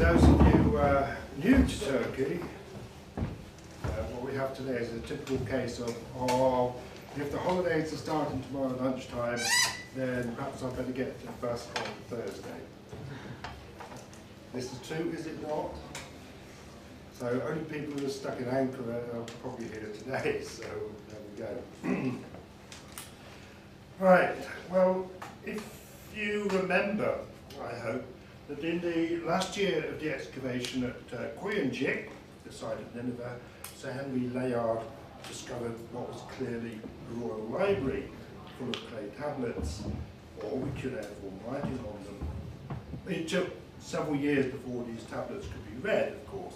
those of you new to Turkey, what we have today is a typical case of, if the holidays are starting tomorrow lunchtime, then perhaps I'd better get to the bus on Thursday. This is true, is it not? So only people who are stuck in Ankara are probably here today, so there we go. Right, well, if you remember, I hope, that in the last year of the excavation at Koyunjik, the site of Nineveh, Sir Henry Layard discovered what was clearly a royal library full of clay tablets, all with cuneiform writing on them. It took several years before these tablets could be read, of course,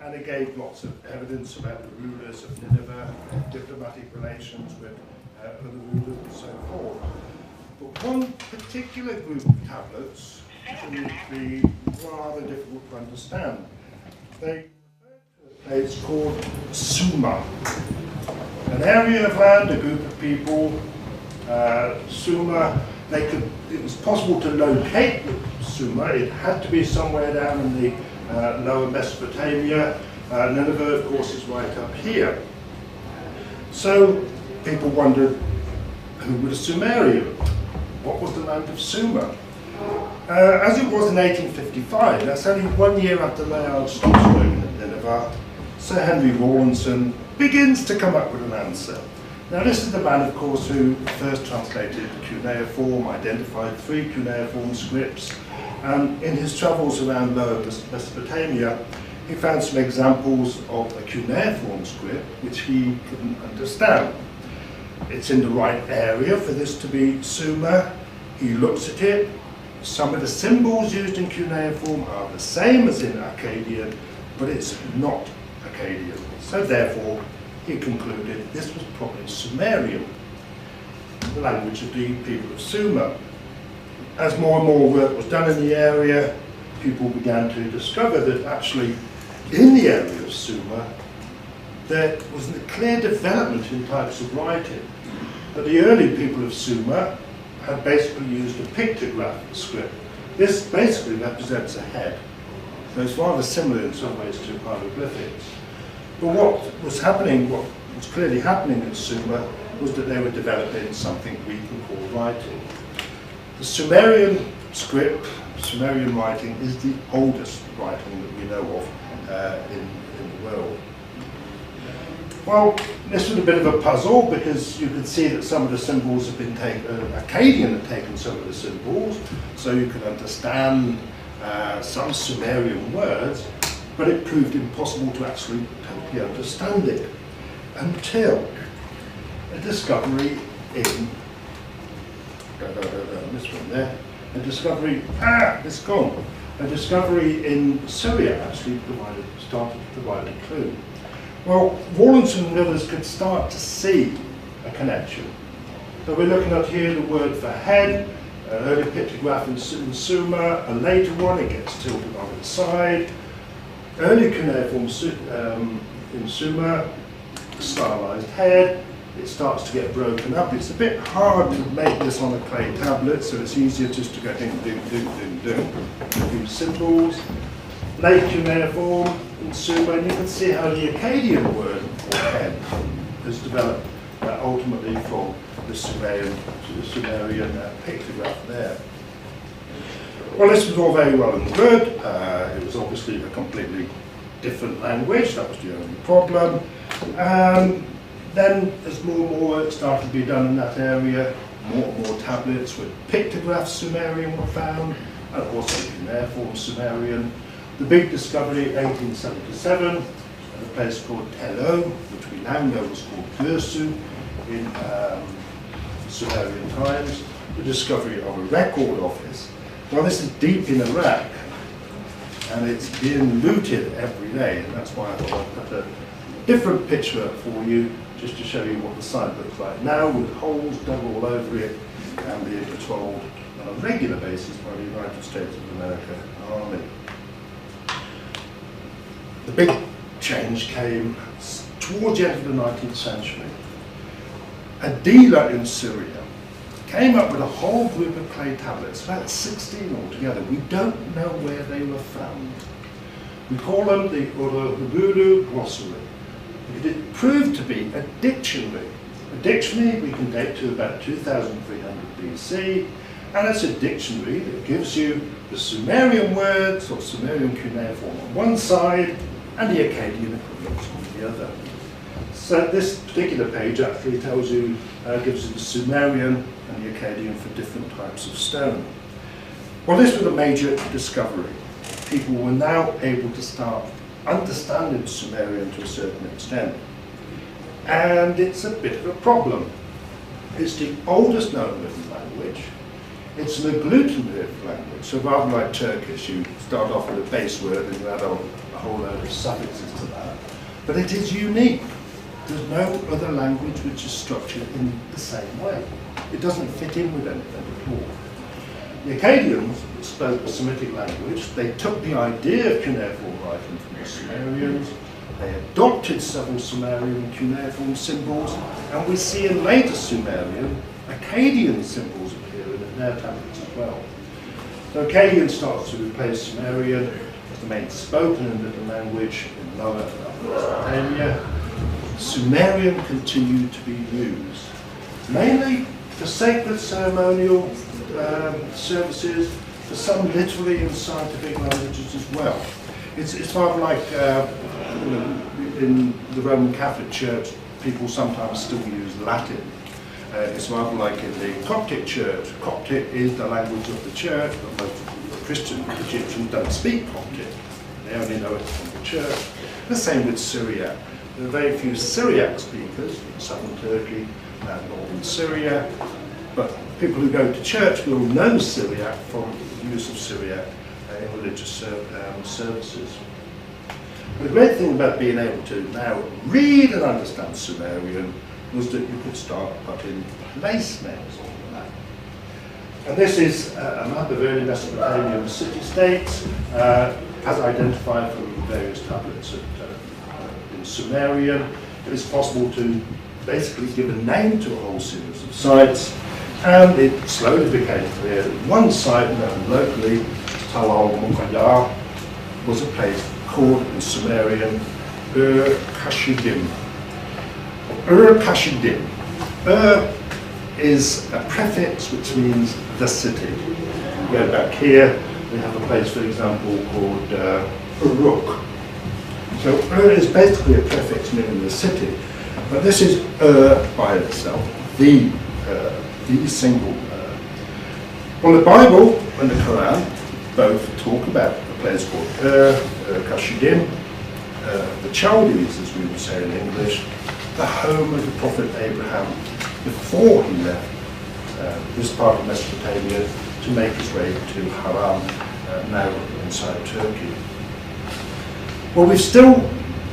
and it gave lots of evidence about the rulers of Nineveh, diplomatic relations with other rulers and so forth. But one particular group of tablets can be rather difficult to understand. They refer to a place called Sumer, an area of land, a group of people. Sumer, it was possible to locate Sumer. It had to be somewhere down in the lower Mesopotamia. Nineveh, of course, is right up here. So people wondered, who were the Sumerians? What was the land of Sumer? As it was in 1855, that's only 1 year after Layard stops working at Nineveh, Sir Henry Rawlinson begins to come up with an answer. Now this is the man, of course, who first translated cuneiform, identified 3 cuneiform scripts, and in his travels around lower Mesopotamia, he found some examples of a cuneiform script which he couldn't understand. It's in the right area for this to be Sumer. He looks at it. Some of the symbols used in cuneiform are the same as in Akkadian, but it's not Akkadian. So therefore, he concluded this was probably Sumerian, the language of the people of Sumer. As more and more work was done in the area, people began to discover that actually in the area of Sumer, there was a clear development in types of writing. But the early people of Sumer had basically used a pictograph script. This basically represents a head. So it's rather similar in some ways to hieroglyphics. But what was clearly happening in Sumer was that they were developing something we can call writing. The Sumerian script, Sumerian writing, is the oldest writing that we know of in the world. Well, this was a bit of a puzzle because you could see that some of the symbols have been taken, Akkadian had taken some of the symbols, so you could understand some Sumerian words, but it proved impossible to actually totally understand it until a discovery in, this one there, a discovery, it's gone. A discovery in Syria actually started to provide a clue. Well, Rawlinson and others could start to see a connection. So we're looking at here the word for head, an early pictograph in Sumer, a later one, it gets tilted on its side. Early cuneiform in Sumer, stylized head, it starts to get broken up. It's a bit hard to make this on a clay tablet, so it's easier just to go ding, ding, ding, ding, ding, a few symbols. Late cuneiform in Sumer, and you can see how the Akkadian word for head has developed ultimately from the Sumerian pictograph there. Well, this was all very well and good. It was obviously a completely different language. That was the only problem. Then, as more and more work started to be done in that area, more and more tablets with pictographs Sumerian were found, and also cuneiform Sumerian. The big discovery in 1877 at a place called Tello, which we now know was called Gursu in Sumerian times, the discovery of a record office. Well, this is deep in Iraq, and it's being looted every day, and that's why I thought I'd put a different picture for you, just to show you what the site looks like now, with holes dug all over it, and being patrolled on a regular basis by the United States of America Army. The big change came towards the end of the 19th century. A dealer in Syria came up with a whole group of clay tablets, about 16 altogether. We don't know where they were found. We call them the Ur Of The glossary. It proved to be a dictionary. A dictionary we can date to about 2300 BC, and it's a dictionary that gives you the Sumerian words or Sumerian cuneiform on one side and the Akkadian equivalents on the other. So this particular page actually tells you, gives you the Sumerian and the Akkadian for different types of stone. Well, this was a major discovery. People were now able to start understanding Sumerian to a certain extent. And it's a bit of a problem. It's the oldest known written language. It's an agglutinative language, so rather like Turkish, you start off with a base word and you add on a whole load of suffixes to that. But it is unique. There's no other language which is structured in the same way. It doesn't fit in with anything at all. The Akkadians spoke a Semitic language. They took the idea of cuneiform writing from the Sumerians. They adopted several Sumerian cuneiform symbols, and we see in later Sumerian Akkadian symbols appearing in their tablets as well. So Akkadian starts to replace Sumerian as the main spoken and written language in Lower and Upper Mesopotamia. Sumerian continued to be used, mainly for sacred ceremonial services, for some literary and scientific languages as well. It's rather like in the Roman Catholic Church, people sometimes still use Latin. It's rather like in the Coptic Church. Coptic is the language of the church, but most Christian Egyptians don't speak Coptic. They only know it from the church. The same with Syriac. There are very few Syriac speakers in southern Turkey and northern Syria, but people who go to church will know Syriac from the use of Syriac in religious services. The great thing about being able to now read and understand Sumerian was that you could start putting place names on the map. And this is a map of early Mesopotamian city-states, as identified from various tablets in Sumerian. It is possible to basically give a name to a whole series of sites, and it slowly became clear that one site known locally, Tal al-Muqayyah, was a place called in Sumerian Ur Kashidim. Ur Kashidim. Ur is a prefix which means the city. We go back here, we have a place, for example, called Uruk. So Ur is basically a prefix meaning the city, but this is Ur by itself, the single Ur. Well, the Bible and the Quran both talk about a place called Ur Kashidim, the Chaldees, as we would say in English, the home of the prophet Abraham before he left this part of Mesopotamia to make his way to Haran, now inside Turkey. Well, we're still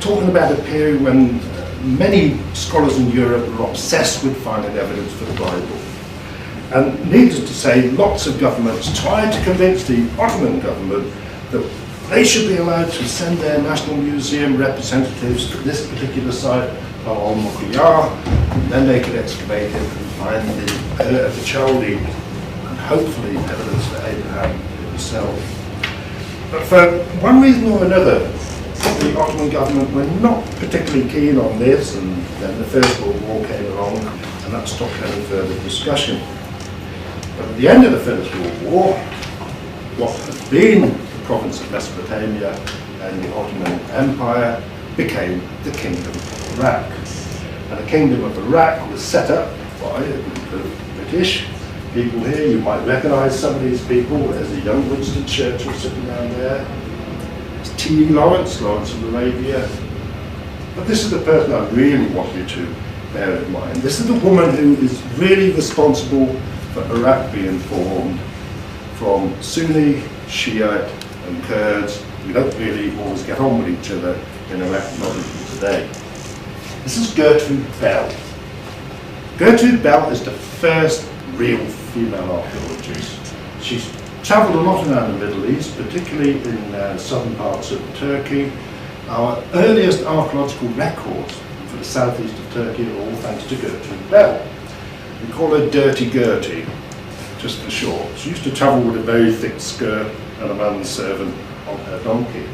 talking about a period when many scholars in Europe were obsessed with finding evidence for the Bible. And needless to say, lots of governments tried to convince the Ottoman government that they should be allowed to send their National Museum representatives to this particular site, al-Muqayyah, and then they could excavate it and find the Ur Of The Chaldees, and hopefully evidence for Abraham himself. But for one reason or another, the Ottoman government were not particularly keen on this, and then the First World War came along, and that stopped any further discussion. But at the end of the First World War, what had been the province of Mesopotamia and the Ottoman Empire became the Kingdom of Iraq. And the Kingdom of Iraq was set up by a group of British people here. You might recognise some of these people. There's a young Winston Churchill sitting down there. It's T.E. Lawrence of Arabia. But this is the person I really want you to bear in mind. This is the woman who is really responsible for Iraq being formed from Sunni, Shiite and Kurds. We don't really always get on with each other in Iraq, not even today. This is Gertrude Bell. Gertrude Bell is the first real female archaeologist. She's travelled a lot around the Middle East, particularly in southern parts of Turkey. Our earliest archaeological records for the southeast of Turkey are all thanks to Gertrude Bell. We call her Dirty Gertie, just for short. She used to travel with a very thick skirt and a manservant on her donkey.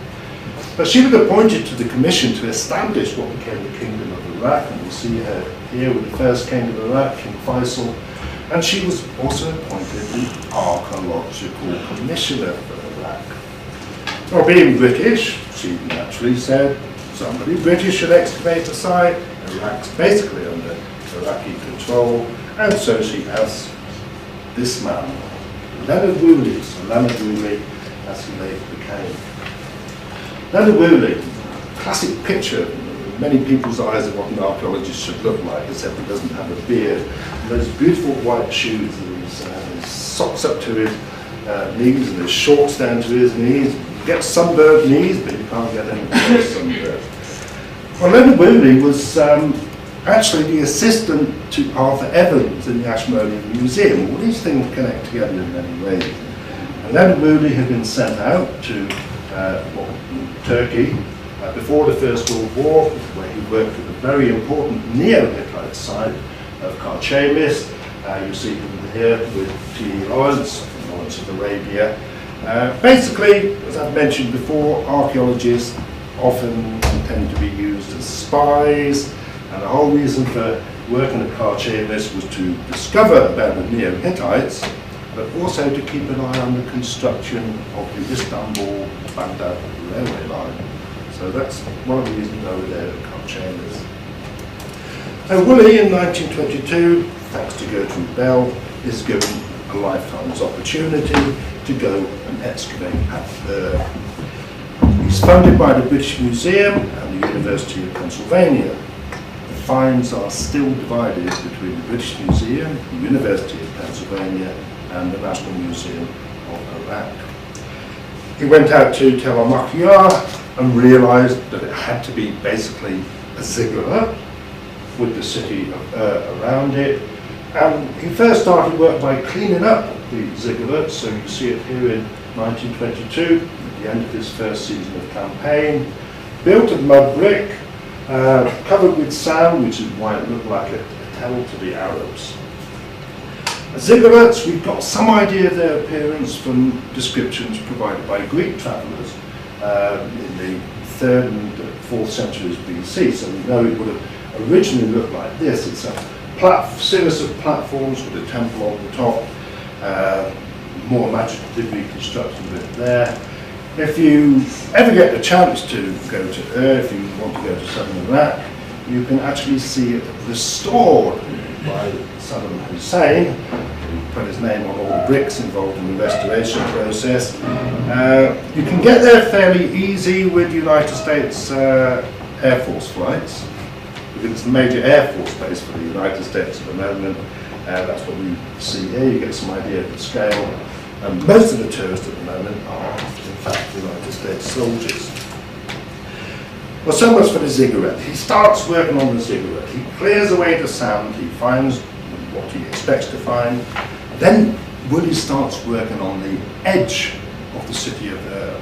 But she was appointed to the commission to establish what became the Kingdom of Iraq, and you see her here with the first king of Iraq, King Faisal, and she was also appointed the Archaeological Commissioner for Iraq. Well, being British, she naturally said somebody British should excavate the site. Iraq's basically under Iraqi control, and so she has this man, Leonard Woolley, so Leonard Woolley as he later became. Leonard Woolley, classic picture in many people's eyes of what an archaeologist should look like, except he doesn't have a beard. And those beautiful white shoes, and his socks up to his knees, and his shorts down to his knees. You get sunburned knees, but you can't get any sunburned. Well, Leonard Woolley was actually the assistant to Arthur Evans in the Ashmolean Museum. All these things connect together in many ways. And Leonard Woolley had been sent out to Turkey before the First World War, where he worked at the very important Neo-Hittite site of Karchemis. You see him here with T. Lawrence of Arabia. Basically, as I've mentioned before, archaeologists often tend to be used as spies, and the whole reason for working at Karchemis was to discover about the Neo-Hittites, but also to keep an eye on the construction of the Istanbul-Baghdad railway line. So that's one of the reasons over there at Karchemis. And Woolley in 1922, thanks to Gertrude Bell, is given a lifetime's opportunity to go and excavate at Ur. He's funded by the British Museum and the University of Pennsylvania. The finds are still divided between the British Museum, the University of Pennsylvania, and the National Museum of Iraq. He went out to Tel al-Makyar and realised that it had to be basically a ziggurat with the city of Ur around it. And he first started work by cleaning up the ziggurat, so you see it here in 1922, at the end of his first season of campaign. Built of mud brick, covered with sand, which is why it looked like a tell to the Arabs. Ziggurats, we've got some idea of their appearance from descriptions provided by Greek travellers in the 3rd and 4th centuries BC, so we know it would have originally looked like this. It's a series of platforms with a temple on the top, more imaginative reconstruction of it there. If you ever get the chance to go to Ur, if you want to go to southern Iraq, you can actually see it restored by Saddam Hussein, who put his name on all the bricks involved in the restoration process. You can get there fairly easy with United States Air Force flights, because it's the major Air Force base for the United States at the moment. That's what we see here. You get some idea of the scale. And most of the tourists at the moment are, in fact, United States soldiers. Well, so much for the ziggurat. He starts working on the ziggurat. He clears away the sand. He finds what he expects to find. Then Woolley starts working on the edge of the city of Ur.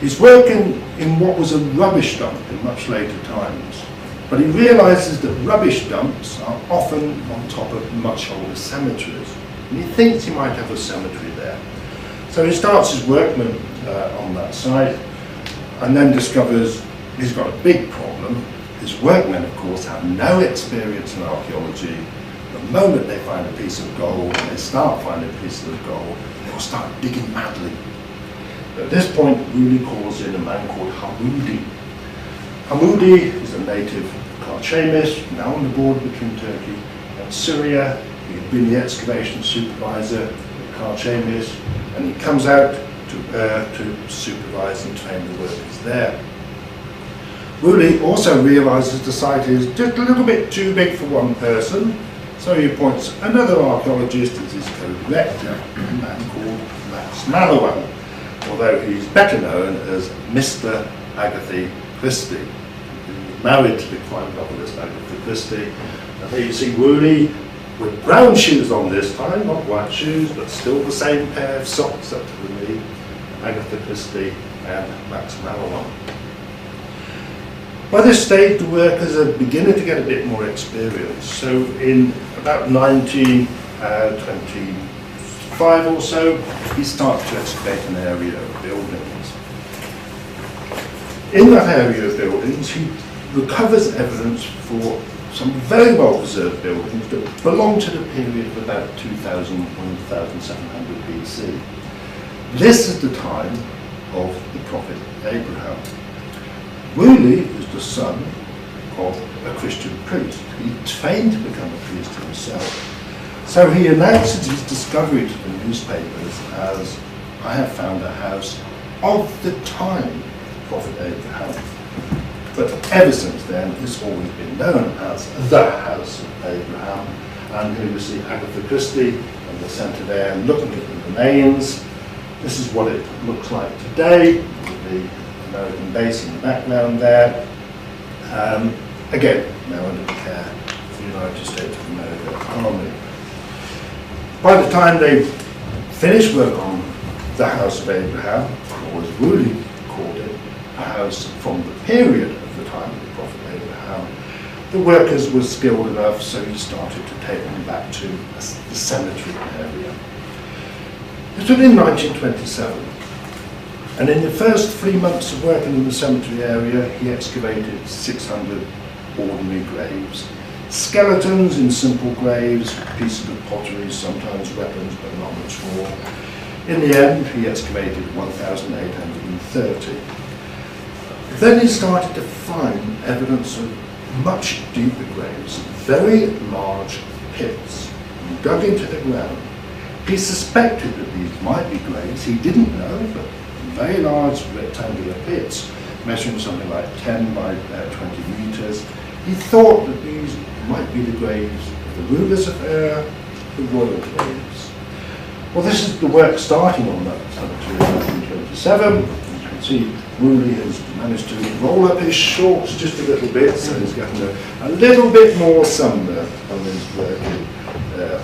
He's working in what was a rubbish dump in much later times. But he realises that rubbish dumps are often on top of much older cemeteries. And he thinks he might have a cemetery there. So he starts his workman on that site, and then discovers he's got a big problem. His workmen, of course, have no experience in archaeology. The moment they find a piece of gold, and they start finding pieces of gold, they'll start digging madly. At this point, Woolley calls in a man called Hamoudi. Hamoudi is a native of Karchemis, now on the border between Turkey and Syria. He had been the excavation supervisor at Karchemis, and he comes out to supervise and train the workers there. Woolley also realises the site is just a little bit too big for one person, so he appoints another archaeologist as his co-director, a man called Max Mallowan, although he's better known as Mr. Agatha Christie. He was married to the crime novelist Agatha Christie. And here you see Woolley with brown shoes on this time, not white shoes, but still the same pair of socks up to the knee, Agatha Christie and Max Mallowan. By this stage, the workers are beginning to get a bit more experience. So in about 1925 or so, he starts to excavate an area of buildings. In that area of buildings, he recovers evidence for some very well preserved buildings that belong to the period of about 2000, 1700 BC. This is the time of the prophet Abraham. Woolley is the son of a Christian priest. He trained to become a priest himself. So he announces his discovery to the newspapers as, I have found a house of the time of prophet Abraham. But ever since then, it's always been known as the House of Abraham. And here you see Agatha Christie in the centre there, looking at the remains. This is what it looks like today, with the American base in the background there. Again, now under the care of the United States of America Army. By the time they finished work on the House of Abraham, or as Woolley called it, a house from the period of the time of the prophet Abraham, the workers were skilled enough, so he started to take them back to the cemetery area. This was in 1927, and in the first 3 months of working in the cemetery area, he excavated 600 ordinary graves. Skeletons in simple graves, pieces of pottery, sometimes weapons, but not much more. In the end, he excavated 1,830. Then he started to find evidence of much deeper graves, very large pits, dug into the ground. He suspected that these might be graves. He didn't know, but very large rectangular pits, measuring something like 10 by 20 meters. He thought that these might be the graves of the rulers of Ur, the royal graves. Well, this is the work starting on that cemetery in 1927. You can see Woolley has managed to roll up his shorts just a little bit, so he's getting a little bit more sunburn on his work there.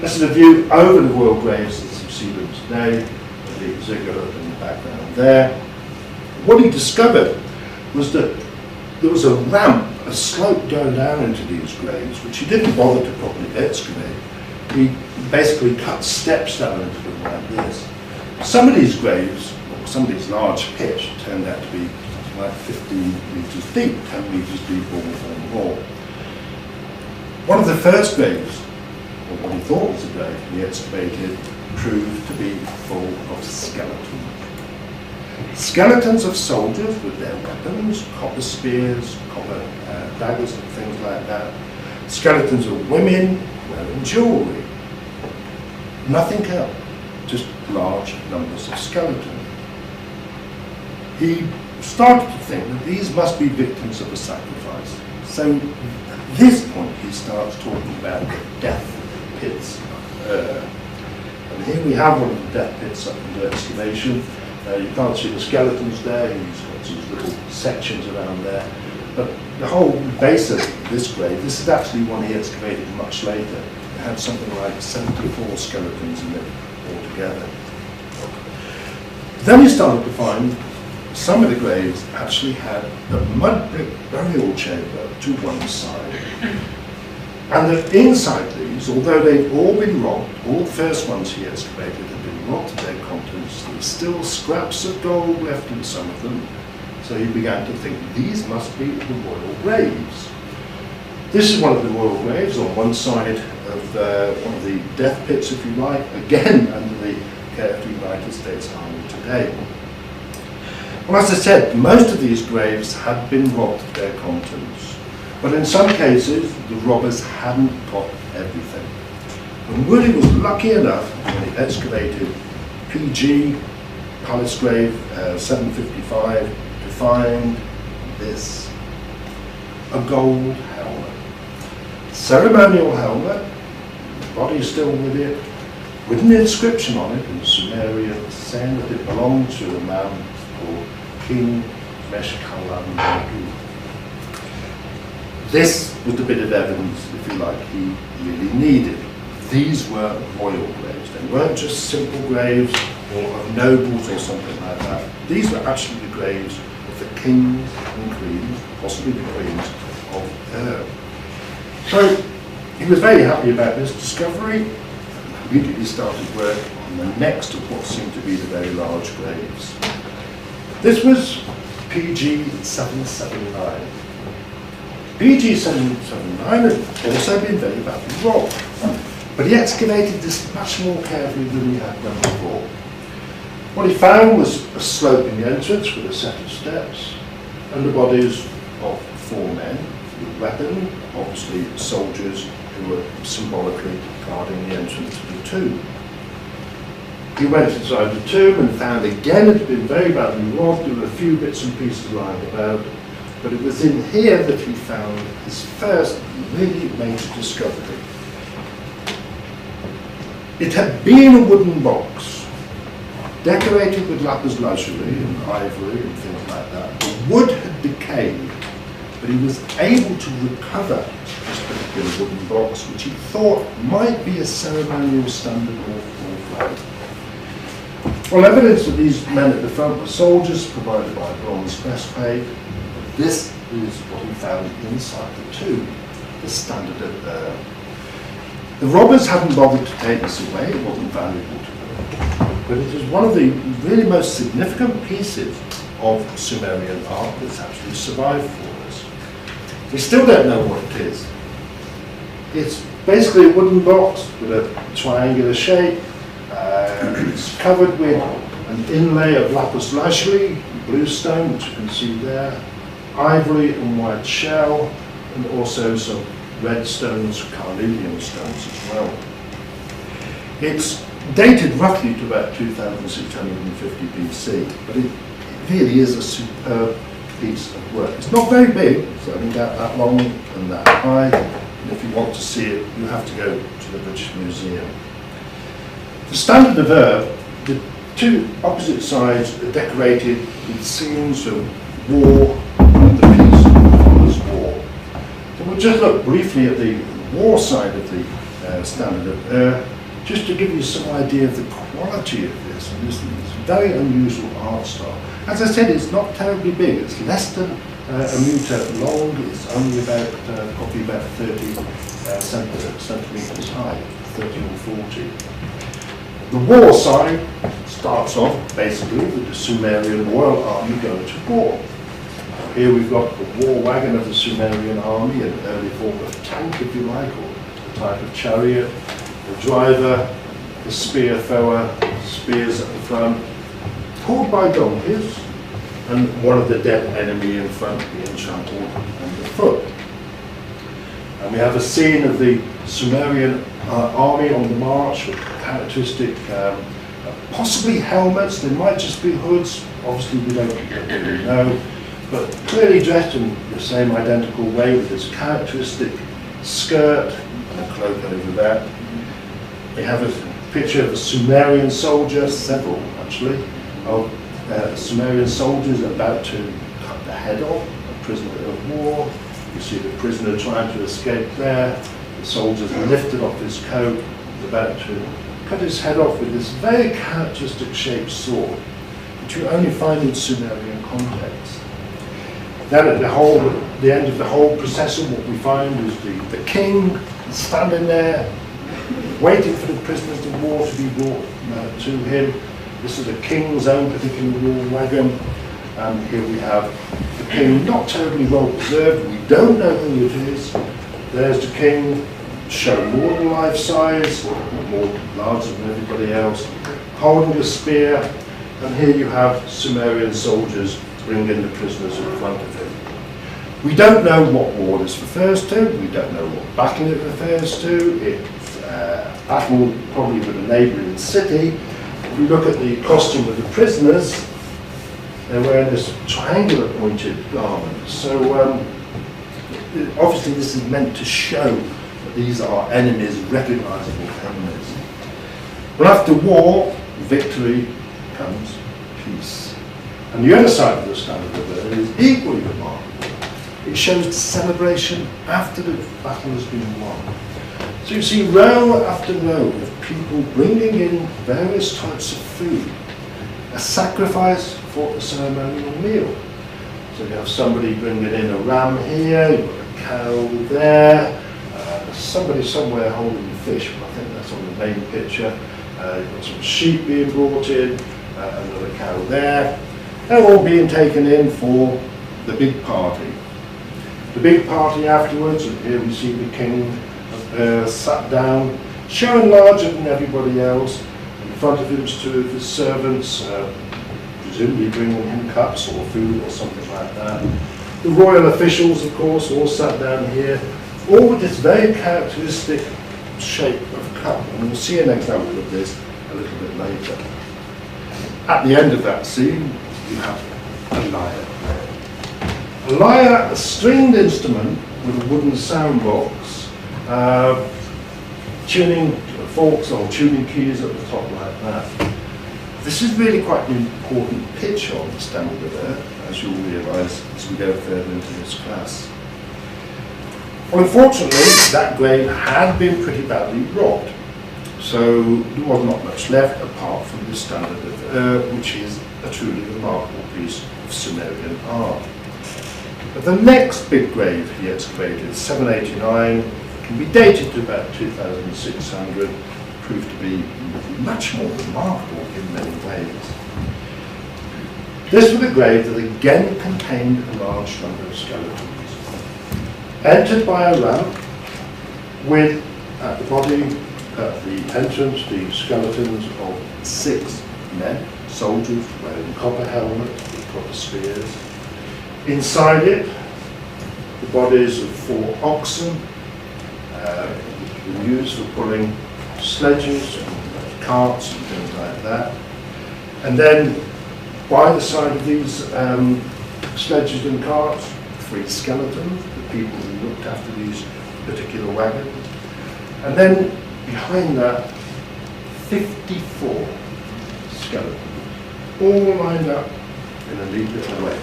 This is a view over the royal graves as you see them today, the ziggurat in the background there. What he discovered was that there was a ramp, a slope going down into these graves, which he didn't bother to properly excavate. He basically cut steps down into them like this. Some of these graves, or some of these large pits, turned out to be something like 15 meters deep, 10 meters deep or more. One of the first graves, or what he thought was a grave he excavated, proved to be full of skeletons. Skeletons of soldiers with their weapons, copper spears, copper daggers and things like that. Skeletons of women wearing jewellery. Nothing else, just large numbers of skeletons. He started to think that these must be victims of a sacrifice. So at this point he starts talking about the death pits. And here we have one of the death pits up under excavation. You can't see the skeletons there, he's got these little sections around there. But the whole base of this grave, this is actually one he excavated much later. It had something like 74 skeletons in it altogether. Then he started to find some of the graves actually had a mud brick burial chamber to one side. And that inside these, although they've all been robbed, all the first ones he excavated had been robbed of their contents, there were still scraps of gold left in some of them. So he began to think these must be the royal graves. This is one of the royal graves on one side of one of the death pits, if you like, again under the care of the United States Army today. Well, as I said, most of these graves had been robbed of their contents. But in some cases, the robbers hadn't got everything. And Woolley was lucky enough, when he excavated PG, Palace Grave 755, to find this, a gold helmet. Ceremonial helmet, the body still with it, with an inscription on it in Sumerian saying that it belonged to a man called King Meshkalam. This was the bit of evidence, if you like, he really needed. These were royal graves. They weren't just simple graves or of nobles or something like that. These were actually the graves of the kings and queens, possibly the queens of Ur. So he was very happy about this discovery. Immediately started work on the next of what seemed to be the very large graves. This was PG-779. PG-779 had also been very badly robbed, but he excavated this much more carefully than he had done before. What he found was a sloping entrance with a set of steps, and the bodies of 4 men with weapons, obviously soldiers who were symbolically guarding the entrance to the tomb. He went inside the tomb and found again it had been very badly robbed. There were a few bits and pieces lying about, but it was in here that he found his first really major discovery. It had been a wooden box, decorated with lapis lazuli and ivory and things like that. The wood had decayed, but he was able to recover this particular wooden box, which he thought might be a ceremonial standard or flag. Well, evidence that these men at the front were soldiers provided by a bronze breastplate. This is what he found inside the tomb, the standard of Ur. The robbers hadn't bothered to take this away, it wasn't valuable to them. But it is one of the really most significant pieces of Sumerian art that's actually survived for us. We still don't know what it is. It's basically a wooden box with a triangular shape. It's covered with an inlay of lapis lazuli, bluestone, which you can see there, ivory and white shell, and also some red stones, carnelian stones as well. It's dated roughly to about 2650 BC, but it really is a superb piece of work. It's not very big, it's only about that long and that high, and if you want to see it, you have to go to the British Museum. The standard of Ur, the two opposite sides are decorated with scenes of war and the peace that follows war. So we'll just look briefly at the war side of the standard of Ur, just to give you some idea of the quality of this, and this very unusual art style. As I said, it's not terribly big, it's less than a metre long, it's only about, probably about 30 centimetres high, 30 or 40. The war side starts off basically with the Sumerian royal army going to war. Here we've got the war wagon of the Sumerian army, an early form of tank if you like, or a type of chariot, the driver, the spear thrower, spears at the front, pulled by donkeys, and one of the dead enemy in front being trampled underfoot. And we have a scene of the Sumerian army on the march with characteristic, possibly helmets, they might just be hoods, obviously we don't really know, but clearly dressed in the same identical way with this characteristic skirt and a cloak over that. We have a picture of a Sumerian soldier, several actually, of Sumerian soldiers about to cut the head off a prisoner of war. You see the prisoner trying to escape there. The soldier's lifted off his coat, about to cut his head off with this very characteristic shaped sword, which you only find in Sumerian context. Then at the end of the whole procession, what we find is the king standing there, waiting for the prisoners of war to be brought to him. This is the king's own particular war wagon, and here we have the king, not terribly well preserved. We don't know who it is. There's the king, shown more than life size, more larger than everybody else, holding a spear, and here you have Sumerian soldiers bringing the prisoners in front of him. We don't know what war this refers to, we don't know what battle it refers to. It's a battle probably with a neighbouring city. If we look at the costume of the prisoners, they're wearing this triangular pointed garment. So obviously this is meant to show that these are enemies, recognisable enemies. Well, after war, victory comes peace. And the other side of the standard of Ur is equally remarkable. It shows the celebration after the battle has been won. So you see row after row of people bringing in various types of food, a sacrifice for a ceremonial meal. So you have somebody bringing in a ram here, you've got a cow there, somebody somewhere holding fish, but I think that's on the main picture. You've got some sheep being brought in, another cow there. They're all being taken in for the big party. The big party afterwards, and here we see the king sat down, showing larger than everybody else. In front of him was two of his servants, presumably bringing him cups or food or something like that. The royal officials, of course, all sat down here, all with this very characteristic shape of cup. And we'll see an example of this a little bit later. At the end of that scene, you have a lyre. A lyre, a stringed instrument with a wooden sound box, tuning forks or tuning keys at the top like that. This is really quite an important pitch on the standard of it, as you'll realise as we go further into this class. Well, unfortunately, that grave had been pretty badly robbed, so there was not much left apart from the standard of Ur, which is a truly remarkable piece of Sumerian art. But the next big grave he excavated, 789, can be dated to about 2600, proved to be much more remarkable in many ways. This was a grave that again contained a large number of skeletons. Entered by a ramp with, at the body, at the entrance, the skeletons of 6 men, soldiers wearing copper helmets with copper spears. Inside it, the bodies of 4 oxen, which were used for pulling sledges and carts and things like that. And then, by the side of these sledges and carts, 3 skeletons, the people who looked after these particular wagons. And then, behind that, 54 skeletons, all lined up in a neat little way,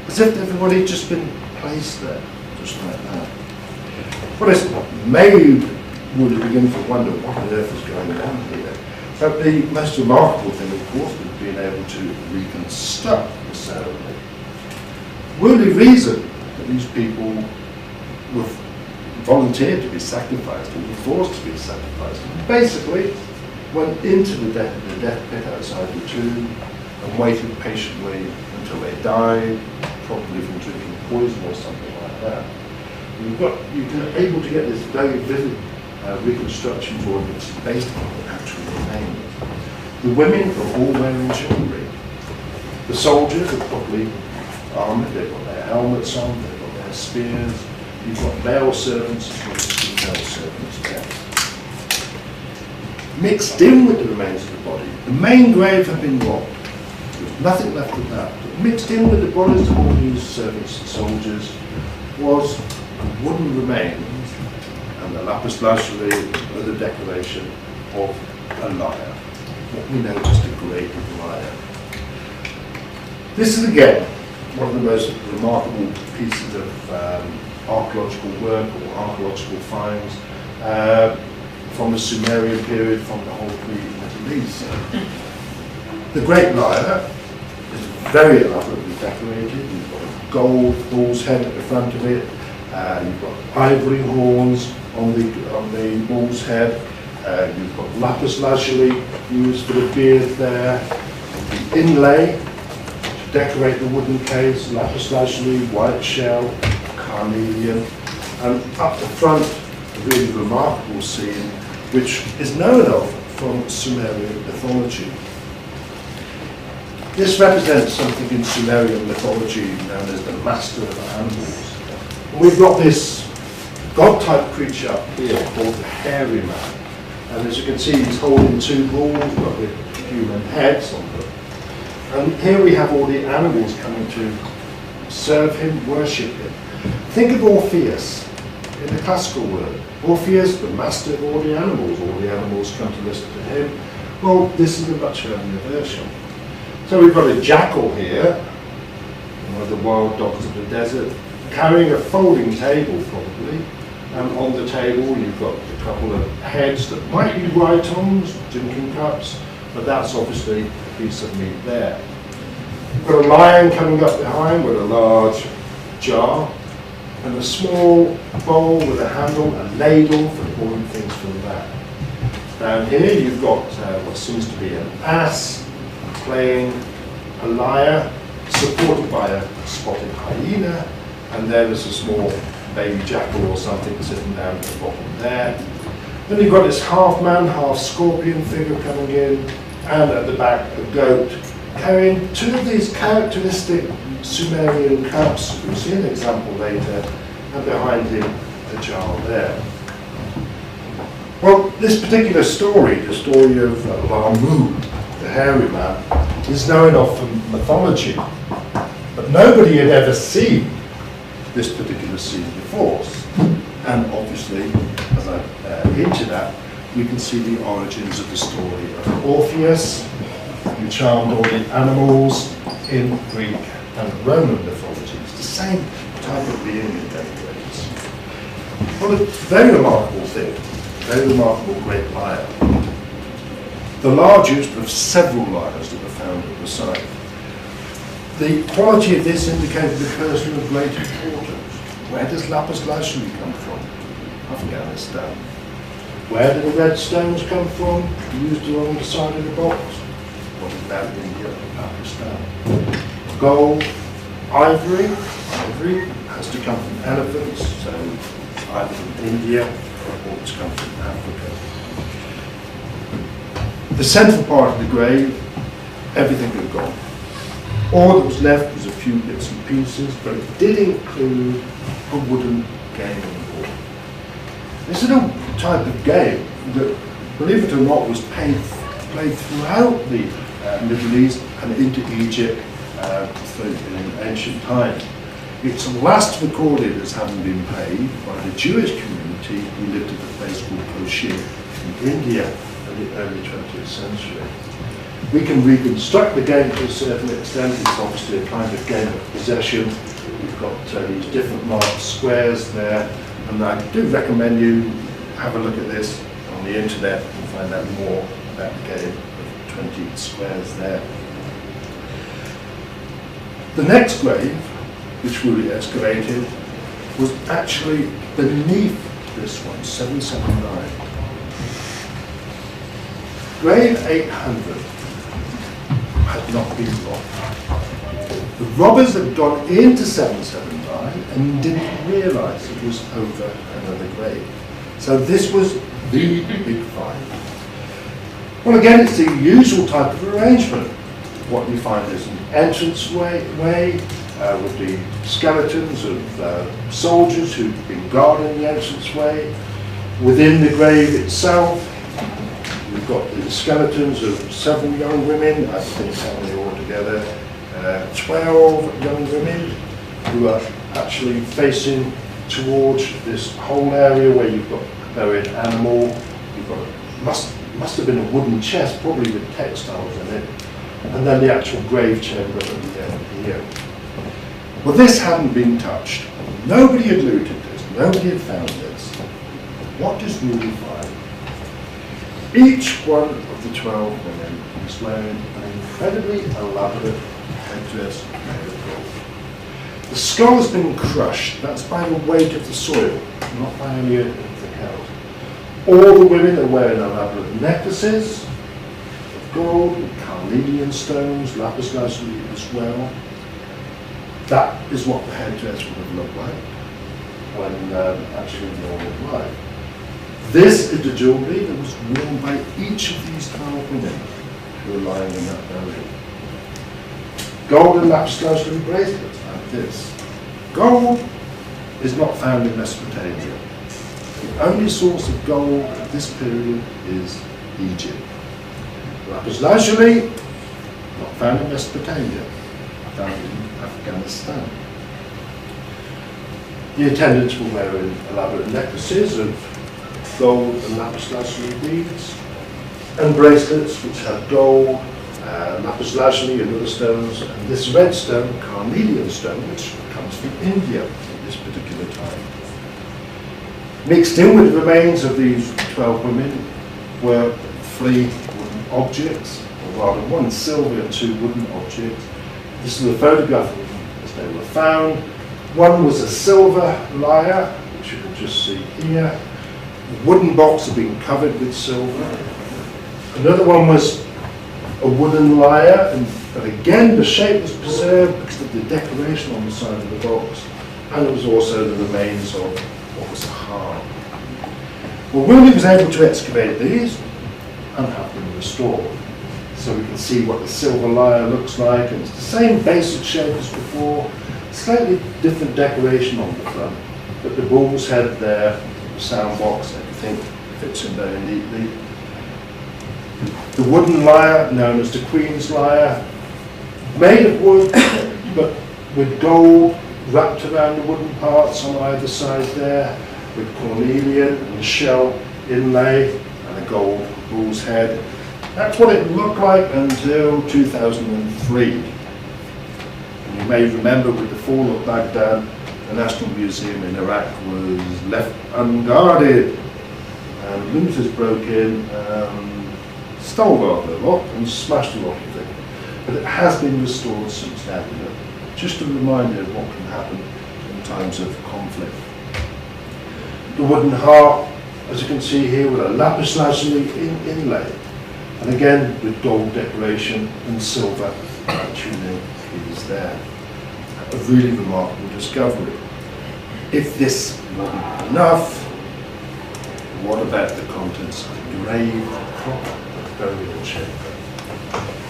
as if everybody had just been placed there, just like that. Well, it's made would begin to wonder what on earth is going on here. But the most remarkable thing, of course, was being able to reconstruct the ceremony. Will the reason that these people were volunteered to be sacrificed, or were forced to be sacrificed, basically went into the death pit outside the tomb and waited patiently until they died, probably from drinking poison or something like that. You're able to get this very vivid reconstruction for it that's based on what actually remains. The women are all wearing jewellery. The soldiers are probably armoured, they've got their helmets on, they've got their spears. You've got male servants as well as female servants there. Mixed in with the remains of the body, the main grave had been robbed. There was nothing left of that. But mixed in with the bodies of all these servants and soldiers was wooden remains and the lapis lazuli with the decoration of a lyre. What we know as the great lyre. This is again one of the most remarkable pieces of archaeological work or archaeological finds from the Sumerian period, from the whole Middle East. The great lyre is very elaborately decorated. You've got a gold bull's head at the front of it. You've got ivory horns on the bull's head. You've got lapis lazuli used for the beard there. The inlay to decorate the wooden case, lapis lazuli, white shell, carnelian, and up the front, a really remarkable scene, which is known of from Sumerian mythology. This represents something in Sumerian mythology known as the master of animals. And we've got this god-type creature up here called the hairy man. And as you can see, he's holding 2 bulls, got the human heads on them. And here we have all the animals coming to serve him, worship him. Think of Orpheus in the classical world. Orpheus, the master of all the animals come to listen to him. Well, this is a much earlier version. So we've got a jackal here, one of the wild dogs of the desert, carrying a folding table probably. And on the table you've got a couple of heads that might be rhytons, drinking cups, but that's obviously a piece of meat there. We've got a lion coming up behind with a large jar, and a small bowl with a handle, a ladle for pouring things from that. Down here you've got what seems to be an ass playing a lyre, supported by a spotted hyena, and there is a small baby jackal or something sitting down at the bottom there. Then you've got this half man, half scorpion figure coming in, and at the back a goat carrying two of these characteristic Sumerian cups. We'll see an example later, and behind him a child there. Well, this particular story, the story of Lamu, the hairy man, is known of from mythology, but nobody had ever seen this particular scene before. And obviously, as I hinted at, we can see the origins of the story of Orpheus, who charmed all the animals in Greek and Roman mythology. It's the same type of being in many ways. Well, a very remarkable thing, very remarkable great lyre. The largest of several lyres that were found at the site. The quality of this indicated a person of great importance. Where does lapis lazuli come from? Afghanistan. Where do the red stones come from? Used along the side of the box. What about India and Pakistan? Gold, ivory. Ivory has to come from elephants, so either from India or it's come from Africa. The central part of the grave, everything had gone. All that was left was a few bits and pieces, but it did include a wooden gaming board. This is a type of game that, believe it or not, was played throughout the Middle East and into Egypt in ancient times. It's last recorded as having been played by the Jewish community who lived at a place called Koshin in India in the early 20th century. We can reconstruct the game to a certain extent. It's obviously a kind of game of possession. We've got these different marked squares there, and I do recommend you have a look at this on the internet and find out more about the game of 20 squares there. The next grave, which we excavated, was actually beneath this one, 779. Grave 800 had not been robbed. The robbers had gone into 779 and didn't realise it was over another grave. So this was the big find. Well, again, it's the usual type of arrangement. What you find is an entranceway with the skeletons of soldiers who've been guarding the entranceway. Within the grave itself, we've got the skeletons of several young women, I think how many altogether, 12 young women who are actually facing towards this whole area where you've got a buried animal. You've got must have been a wooden chest, probably with textiles in it, and then the actual grave chamber at the end here. Well, this hadn't been touched. Nobody had looted this. Nobody had found this. What does Newly find? Each one of the 12 women is wearing an incredibly elaborate headdress made of gold. The skull has been crushed. That's by the weight of the soil, not by any of the cows. All the women are wearing elaborate necklaces of gold, with carnelian stones, lapis lazuli as well. That is what the headdress would have looked like when actually worn it live. This is the jewellery that was worn by each of these 12 women who are lying in that burial. Gold and lapis lazuli bracelets like this. Gold is not found in Mesopotamia. The only source of gold at this period is Egypt. Lapis lazuli, not found in Mesopotamia, found in Afghanistan. The attendants were wearing elaborate necklaces of gold and lapis lazuli beads, and bracelets which had gold, lapis lazuli and other stones, and this red stone, carnelian stone, which comes from India at this particular time. Mixed in with the remains of these 12 women were 3 wooden objects, or rather 1 silver and 2 wooden objects. This is a photograph of them as they were found. One was a silver lyre, which you can just see here. The wooden box had been covered with silver. Another one was a wooden lyre, but again the shape was preserved because of the decoration on the side of the box, and it was also the remains of what was a harp. Well, Willie was able to excavate these and have them restored. So we can see what the silver lyre looks like, and it's the same basic shape as before, slightly different decoration on the front, but the bull's head there, the sound box, everything fits in very neatly. The wooden lyre, known as the Queen's lyre, made of wood, but with gold wrapped around the wooden parts on either side there, with cornelian and shell inlay and a gold bull's head. That's what it looked like until 2003. And you may remember with the fall of Baghdad, the National Museum in Iraq was left unguarded. And looters broke in, stole rather a lot and smashed a lot of it. But it has been restored since then. Just a reminder of what can happen in times of conflict. The wooden harp, as you can see here, with a lapis lazuli inlay. And again, with gold decoration and silver tuning is there. A really remarkable discovery. If this wasn't enough, what about the contents of the grave proper, burial chamber?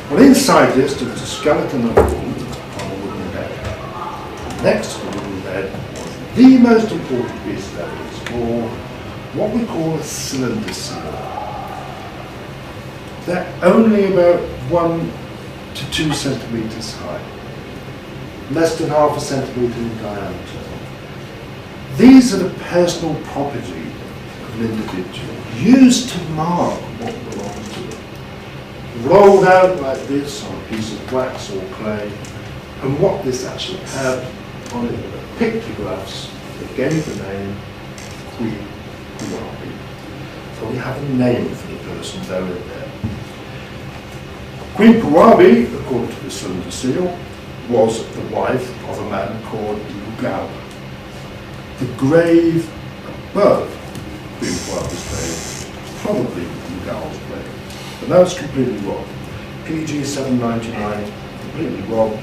Well, inside this, there was a skeleton of a woman on a wooden bed. Next to the wooden bed was the most important piece of evidence, or what we call a cylinder seal. They're only about 1 to 2 centimetres high, less than half a centimetre in diameter. These are the personal property of an individual, used to mark what belongs to them. Rolled out like this on a piece of wax or clay, and what this actually had on it were pictographs that gave the name Queen Puabi. So we have a name for the person buried there. Queen Puabi, according to the cylinder seal, was the wife of a man called Lugal. The grave above Queen Puabi's grave, probably Lugal's grave, but that's completely wrong. PG 799, completely wrong.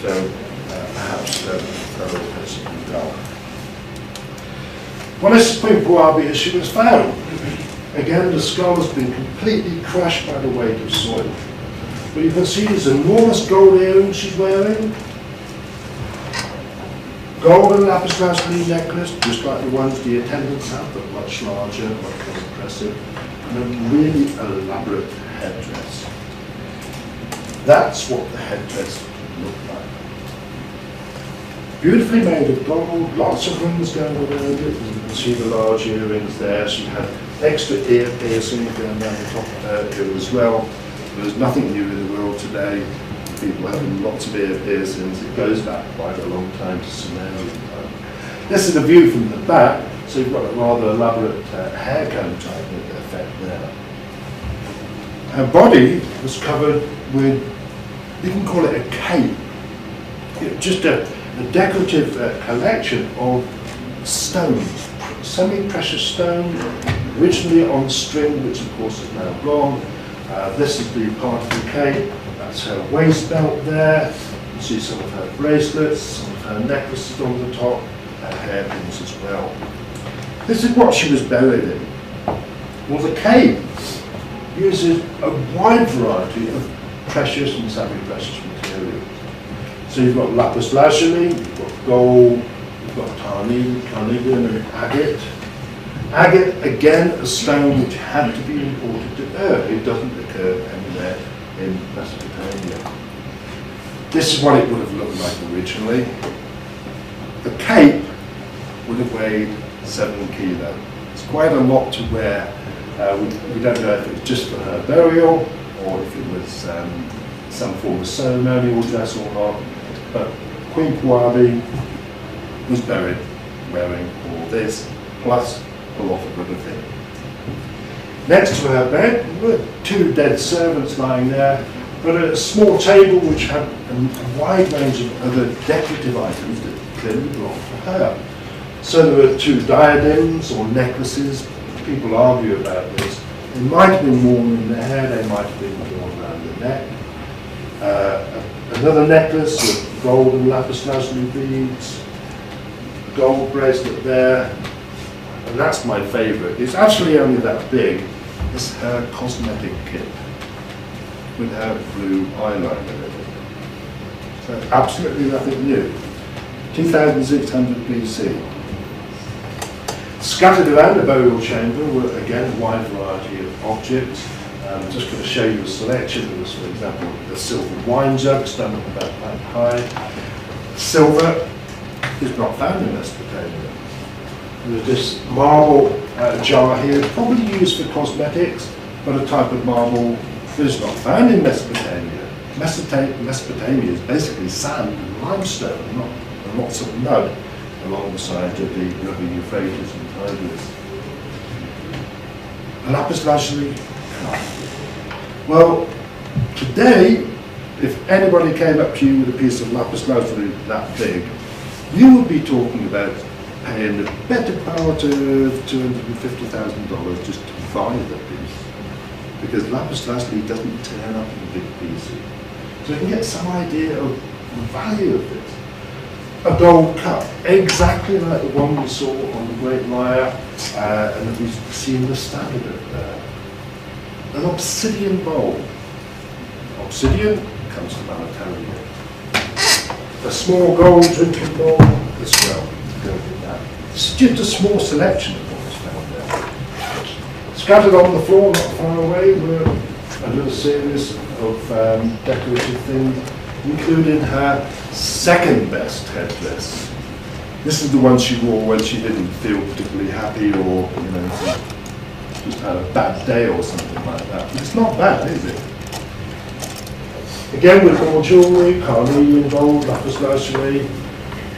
So perhaps it's Lugal. Well, this is Queen Puabi as she was found. Again, the skull has been completely crushed by the weight of soil. But you can see these enormous gold earrings she's wearing. Gold and lapis lazuli necklace, just like the ones the attendants have, but much larger, much more impressive, and a really elaborate headdress. That's what the headdress looked like. Beautifully made of gold, lots of rings going around it. You can see the large earrings there. She had extra ear piercing going down the top of her ear as well. There's nothing new in the world today. People having lots of ear piercings. It goes back quite a long time to Sumerian time. This is a view from the back, so you've got a rather elaborate hair comb type effect there. Her body was covered with, you can call it a cape, just a decorative collection of stones, semi-precious stone, originally on string, which of course is now gone. This is the part of the cape. That's her waist belt there. You can see some of her bracelets, some of her necklaces on the top, her hairpins as well. This is what she was buried in. Well, the cape uses a wide variety of precious and semi-precious materials. So you've got lapis lazuli, you've got gold, you've got carnelian and agate. Agate, again, a stone which had to be imported to Ur. It doesn't occur anywhere in Mesopotamia. This is what it would have looked like originally. The cape would have weighed 7 kilos. It's quite a lot to wear. We don't know if it was just for her burial or if it was some form of ceremonial dress or not. But Queen Puabi was buried wearing all this, plus a lot of other things. Next to her bed were 2 dead servants lying there, but a small table which had a wide range of other decorative items that clearly belonged to her. So there were 2 diadems or necklaces. People argue about this, They might have been worn in the hair, they might have been worn around the neck. Another necklace of gold and lapis lazuli beads, gold bracelet there, and that's my favourite. It's actually only that big. It's her cosmetic kit with her blue eyeliner in it. So absolutely nothing new. 2600 BC. Scattered around the burial chamber were again a wide variety of objects. I'm just going to show you a selection. There was, for example, a silver wine jug standing about that high. Silver is not found in Mesopotamia. There's this marble jar here, probably used for cosmetics, but a type of marble that is not found in Mesopotamia. Mesopotamia is basically sand and limestone, and lots of mud along the side of the river Euphrates and Tigris. Lapis lazuli. Well, today, if anybody came up to you with a piece of lapis lazuli that big, you would be talking about paying the better part of $250,000 just to buy the piece, because lapis lazuli doesn't turn up in big pieces. So you can get some idea of the value of this. A gold cup, exactly like the one we saw on the Great Lyre, and that we've seen the standard of there. An obsidian bowl. Obsidian comes from Anatolia. A small gold drinking bowl as well. Go with that. It's just a small selection of what was found there. Scattered on the floor, not far away, were a little series of decorative things, including her second best headdress. This is the one she wore when she didn't feel particularly happy, or just had a bad day or something like that. But it's not bad, is it? Again with more jewellery, carnelian gold, lapis lazuli.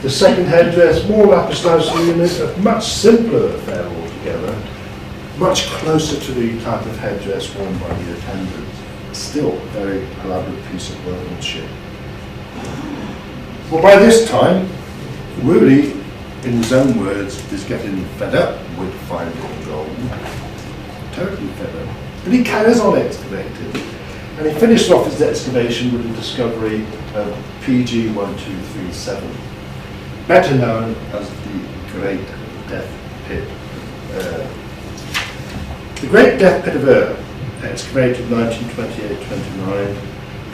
The second headdress, more lapis lazuli in it, a much simpler affair altogether, much closer to the type of headdress worn by the attendants. Still a very elaborate piece of workmanship. Well, by this time, Rudi, in his own words, is getting fed up with finding gold. Totally fed up. But he carries on excavating. And he finished off his excavation with the discovery of PG1237, better known as the Great Death Pit. The Great Death Pit of Ur, excavated in 1928-29,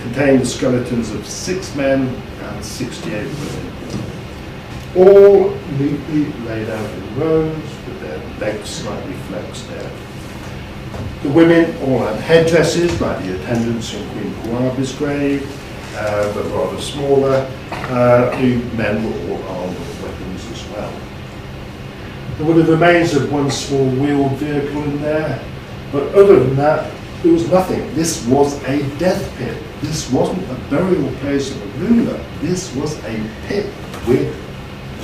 contained the skeletons of 6 men and 68 women, all neatly laid out in rows with their legs slightly flexed there. The women all had headdresses like the attendants in Queen Huabi's grave, but rather smaller. The men were all armed with weapons as well. There were the remains of one small wheeled vehicle in there, but other than that, there was nothing. This was a death pit. This wasn't a burial place of a ruler. This was a pit with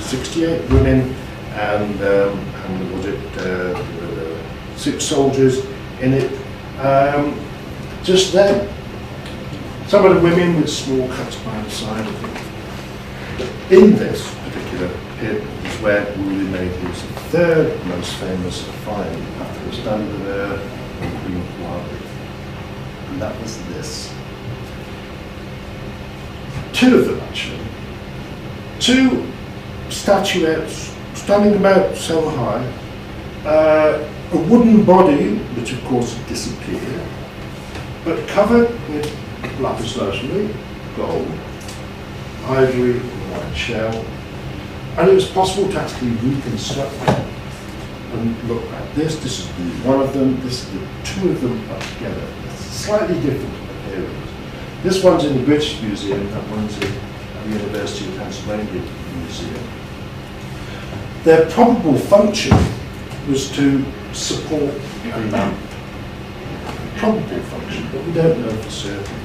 68 women and 6 soldiers in it. Just then, some of the women with small cuts by the side of them. In this particular pit is where Rudi made his third most famous find after the standard of Ur and Queen Huabi. And that was this. 2 of them actually. 2 statuettes standing about so high. A wooden body, which of course had disappeared, but covered with lapis lazuli, gold, ivory, and white shell. And it was possible to actually reconstruct them and look at this. This is one of them, this is the 2 of them put together. It's slightly different appearance. This one's in the British Museum, that one's in the University of Pennsylvania Museum. Their probable function was to support the probable function, but we don't know for certain.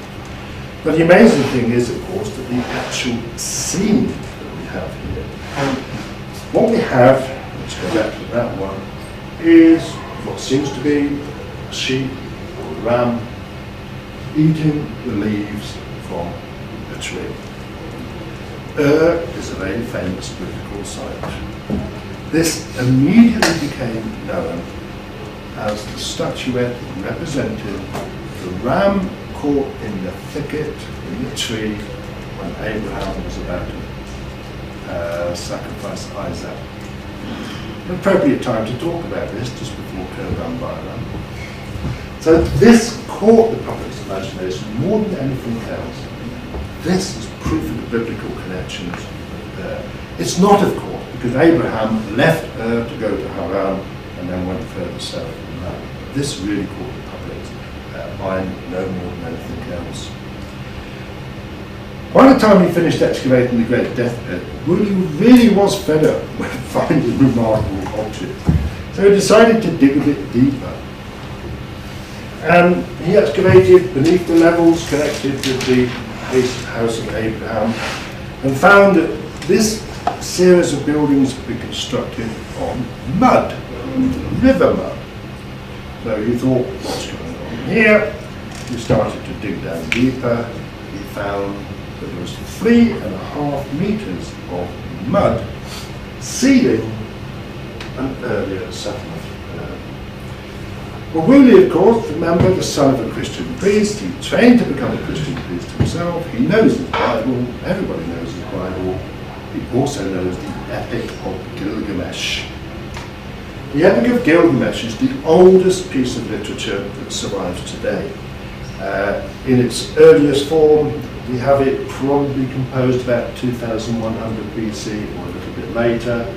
But the amazing thing is, of course, that the actual scene that we have here, and what we have, let's go back to that one, is what seems to be a sheep or a ram eating the leaves from a tree. Is a very famous biblical site. This immediately became known as the statuette represented the ram caught in the thicket, in the tree, when Abraham was about to sacrifice Isaac. An appropriate time to talk about this, just before Kurban Bayram. So this caught the public's imagination more than anything else. This is proof of the biblical connections. It's not, of course, because Abraham left Ur to go to Haran and then went further south than that. This really caught the public's mind no more than anything else. By the time he finished excavating the Great Death Pit, Woolley really was fed up with finding remarkable objects. So he decided to dig a bit deeper. And he excavated beneath the levels connected with the house of Abraham and found that this series of buildings had been constructed on mud, river mud. So he thought, what's going on here? He started to dig down deeper. He found that there was 3.5 meters of mud sealing an earlier settlement. Well, Woolley, of course, remember, the son of a Christian priest, he trained to become a Christian priest himself, he knows his Bible, everybody knows his Bible, he also knows the Epic of Gilgamesh. The Epic of Gilgamesh is the oldest piece of literature that survives today. In its earliest form, we have it probably composed about 2100 BC or a little bit later.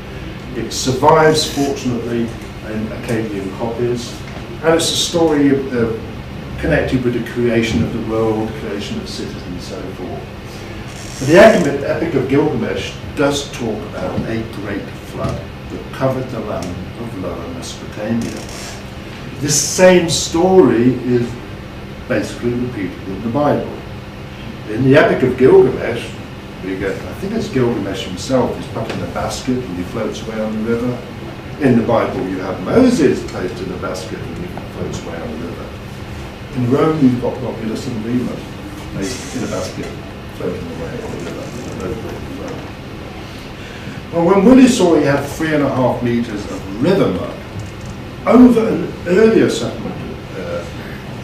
It survives, fortunately, in Akkadian copies. And it's a story connected with the creation of the world, creation of cities and so forth. But the Epic of Gilgamesh does talk about a great flood that covered the land of Lower Mesopotamia. This same story is basically repeated in the Bible. In the Epic of Gilgamesh, we get, I think it's Gilgamesh himself, he's put in a basket and he floats away on the river. In the Bible, you have Moses placed in a basket and he floats away on the river. In Rome, you've got Romulus and Remus placed in a basket, floating away on the river. Well, when Woolley saw he had 3.5 meters of river mud over an earlier settlement,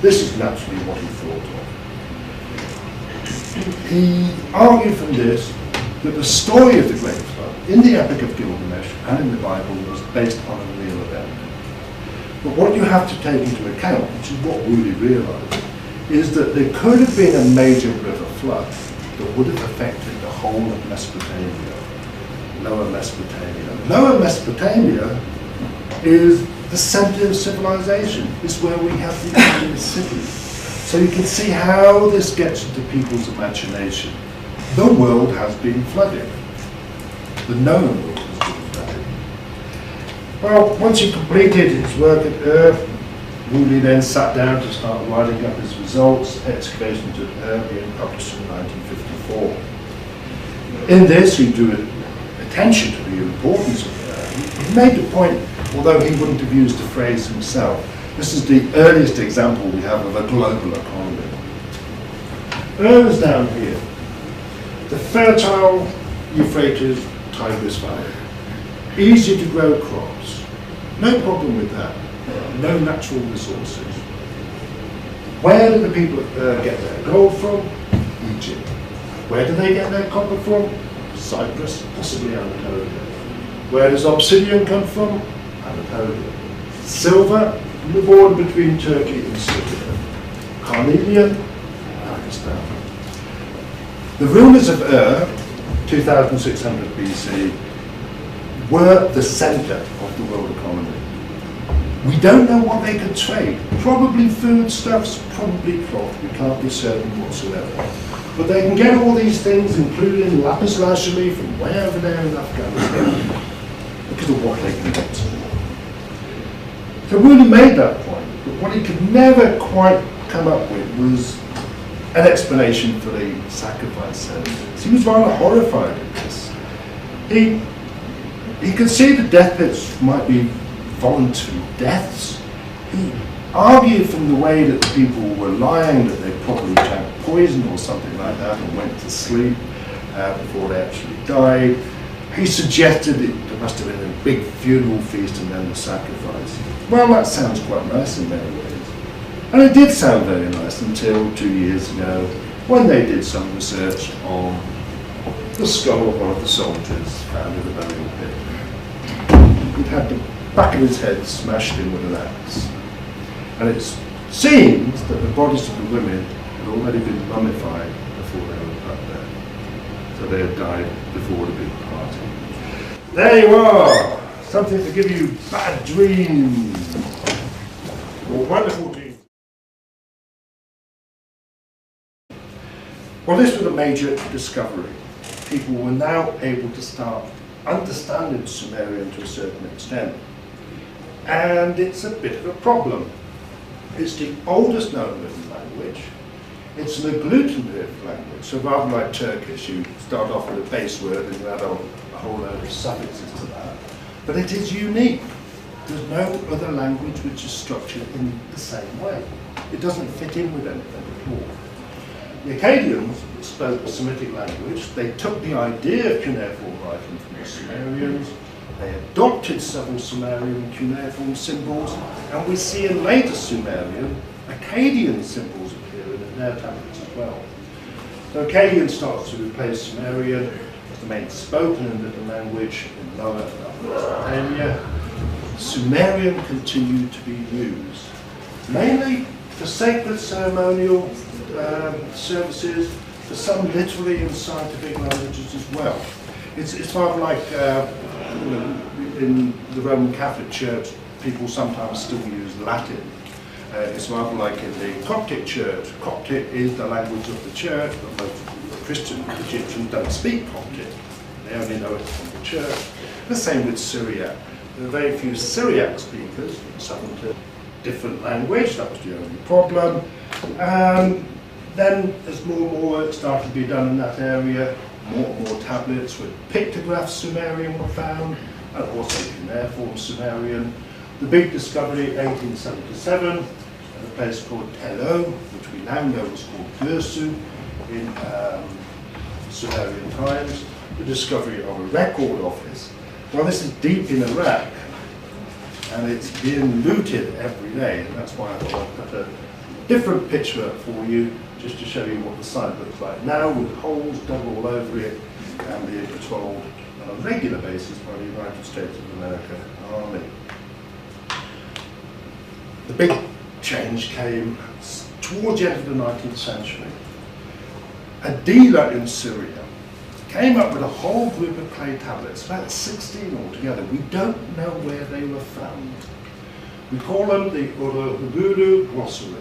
this is naturally what he thought of. He argued from this that the story of the Great Flood in the Epic of Gilgamesh and in the Bible was based on a real event. But what you have to take into account, which is what Woolley realised, is that there could have been a major river flood that would have affected the whole of Mesopotamia, Lower Mesopotamia. Lower Mesopotamia is the centre of civilization. It's where we have the earliest cities. So you can see how this gets into people's imagination. The world has been flooded. The known world has been flooded. Well, once he completed his work at Ur, Woolley then sat down to start writing up his results. Excavations at Ur being published in 1954. In this, he drew attention to the importance of Ur. He made the point, although he wouldn't have used the phrase himself, this is the earliest example we have of a global economy. Ur is down here. The fertile Euphrates Tigris Valley. Easy to grow crops. No problem with that. No natural resources. Where do the people get their gold from? Egypt. Where do they get their copper from? Cyprus, possibly Anatolia. Where does obsidian come from? Anatolia. Silver, the border between Turkey and Syria. Carnelian, Pakistan. The rulers of Ur, 2600 BC, were the centre of the world economy. We don't know what they could trade. Probably foodstuffs, probably cloth. We can't be certain whatsoever. But they can get all these things, including lapis lazuli, from way over there in Afghanistan, because of what they can get to. So Woolley made that point, but what he could never quite come up with was an explanation for the sacrifice ceremonies. He was rather horrified at this. He could see the death pits might be voluntary deaths. He argued from the way that the people were lying that they probably drank poison or something like that and went to sleep before they actually died. He suggested there must have been a big funeral feast and then the sacrifice. Well, that sounds quite nice in many ways. And it did sound very nice until 2 years ago when they did some research on the skull of one of the soldiers found in the burial pit. He'd had the back of his head smashed in with an axe. And it seems that the bodies of the women had already been mummified before they were put there. So they had died before the big party. There you are! Something to give you bad dreams. Or wonderful dreams. Well, this was a major discovery. People were now able to start understanding Sumerian to a certain extent. And it's a bit of a problem. It's the oldest known written language. It's an agglutinative language, so rather like Turkish, you start off with a base word and you add on a whole load of suffixes to that. But it is unique. There's no other language which is structured in the same way. It doesn't fit in with anything at all. The Akkadians spoke a Semitic language. They took the idea of cuneiform writing from the Sumerians. They adopted several Sumerian cuneiform symbols, and we see in later Sumerian Akkadian symbols appearing in their tablets as well. So Akkadian starts to replace Sumerian as the main spoken and written language in Lower and Upper Mesopotamia. Sumerian continued to be used, mainly for sacred ceremonial services, for some literary and scientific languages as well. It's rather like in the Roman Catholic Church, people sometimes still use Latin. It's rather like in the Coptic Church. Coptic is the language of the church, but most Christian Egyptians don't speak Coptic. They only know it from the church. The same with Syriac. There are very few Syriac speakers in southern Turkey. Different language, that was the only problem. Then as more and more work started to be done in that area, more and more tablets with pictograph Sumerian were found, and also cuneiform Sumerian. The big discovery in 1877 at a place called Tello, which we now know was called Gursu in Sumerian times, the discovery of a record office. Well, this is deep in Iraq, and it's being looted every day, and that's why I thought I'd put a different picture up for you, just to show you what the site looks like now, with holes dug all over it and being patrolled on a regular basis by the United States of America Army. The big change came towards the end of the 19th century. A dealer in Syria came up with a whole group of clay tablets, about 16 altogether. We don't know where they were found. We call them the Ur Of The Glossary.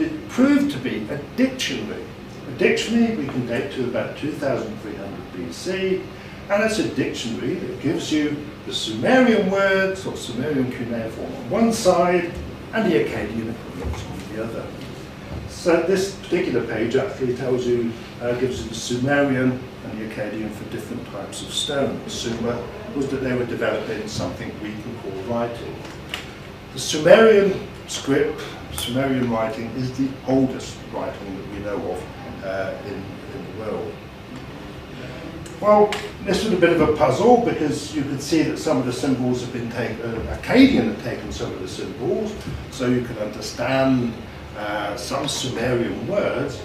It proved to be a dictionary. A dictionary we can date to about 2300 BC, and it's a dictionary that gives you the Sumerian words or Sumerian cuneiform on one side and the Akkadian equivalents on the other. So this particular page actually tells you, gives you the Sumerian and the Akkadian for different types of stone. The Sumer was that they were developing something we can call writing. The Sumerian script, Sumerian writing, is the oldest writing that we know of in the world. Well, this was a bit of a puzzle because you could see that some of the symbols have been taken, Akkadian had taken some of the symbols, so you could understand some Sumerian words,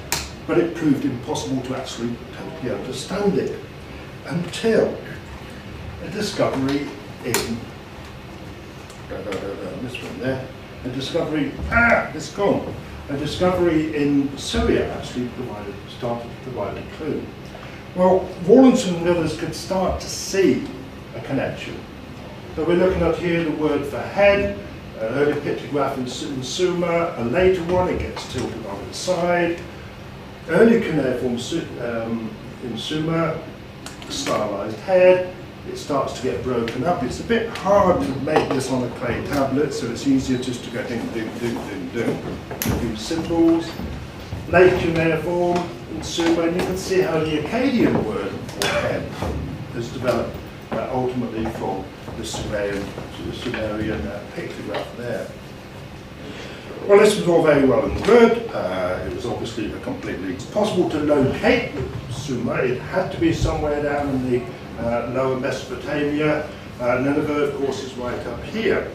but it proved impossible to actually totally understand it until a discovery in, this one there, a discovery, it's gone. A discovery in Syria actually started to provide a clue. Well, Wallinson and others could start to see a connection. So we're looking at here the word for head, an early pictograph in Sumer, a later one, it gets tilted on its side. Early cuneiform in Sumer, stylized head, it starts to get broken up. It's a bit hard to make this on a clay tablet, so it's easier just to go ding, ding, ding, ding, ding. A few symbols. Late cuneiform in Sumer, and you can see how the Akkadian word for head has developed ultimately from the Sumerian pictograph there. Well, this was all very well and good. It was obviously it's possible to locate Sumer. It had to be somewhere down in the lower Mesopotamia. Nineveh, of course, is right up here.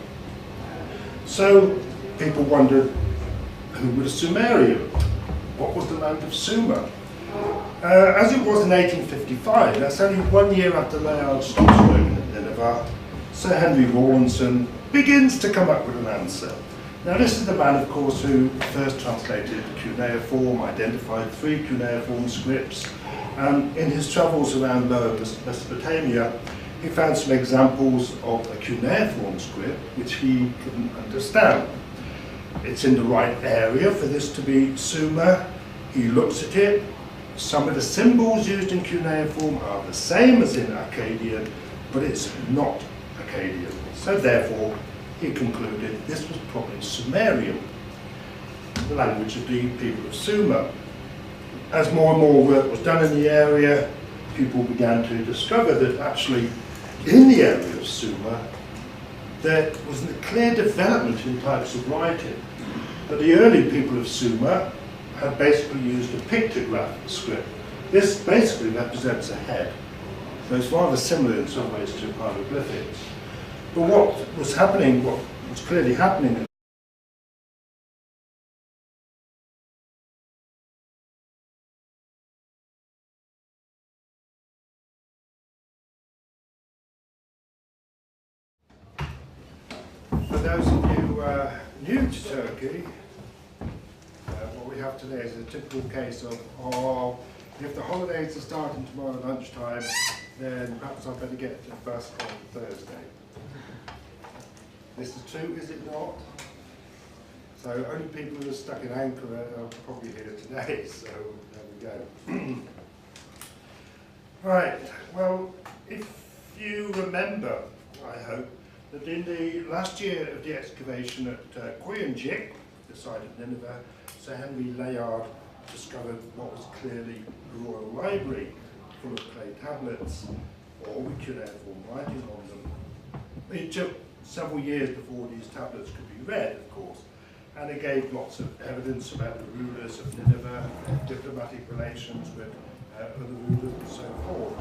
So people wondered, who were the Sumerians? What was the land of Sumer? As it was in 1855, that's only 1 year after Layard stops working at Nineveh, Sir Henry Rawlinson begins to come up with an answer. Now this is the man, of course, who first translated cuneiform, identified 3 cuneiform scripts, and in his travels around Lower Mesopotamia, he found some examples of a cuneiform script which he couldn't understand. It's in the right area for this to be Sumer. He looks at it. Some of the symbols used in cuneiform are the same as in Akkadian, but it's not Akkadian. So therefore, he concluded this was probably Sumerian, the language of the people of Sumer. As more and more work was done in the area, people began to discover that actually in the area of Sumer, there was a clear development in types of writing. But the early people of Sumer had basically used a pictograph script. This basically represents a head. So it's rather similar in some ways to hieroglyphics. But what was happening, what was clearly happening, for those of you who are new to Turkey, what we have today is a typical case of, if the holidays are starting tomorrow lunchtime, then perhaps I'd better get to the bus on Thursday. This is true, is it not? So only people who are stuck in Ankara are probably here today, so there we go. Right, well, if you remember, I hope, that in the last year of the excavation at Koyunjik, the site of Nineveh, Sir Henry Layard discovered what was clearly a royal library full of clay tablets, all with cuneiform writing on them. It took several years before these tablets could be read, of course, and it gave lots of evidence about the rulers of Nineveh, diplomatic relations with other rulers and so forth.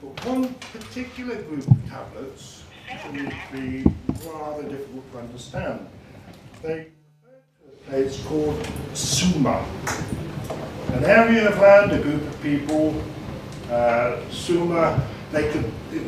But one particular group of tablets can be rather difficult to understand. They It's called Sumer. An area of land, a group of people, Sumer, it was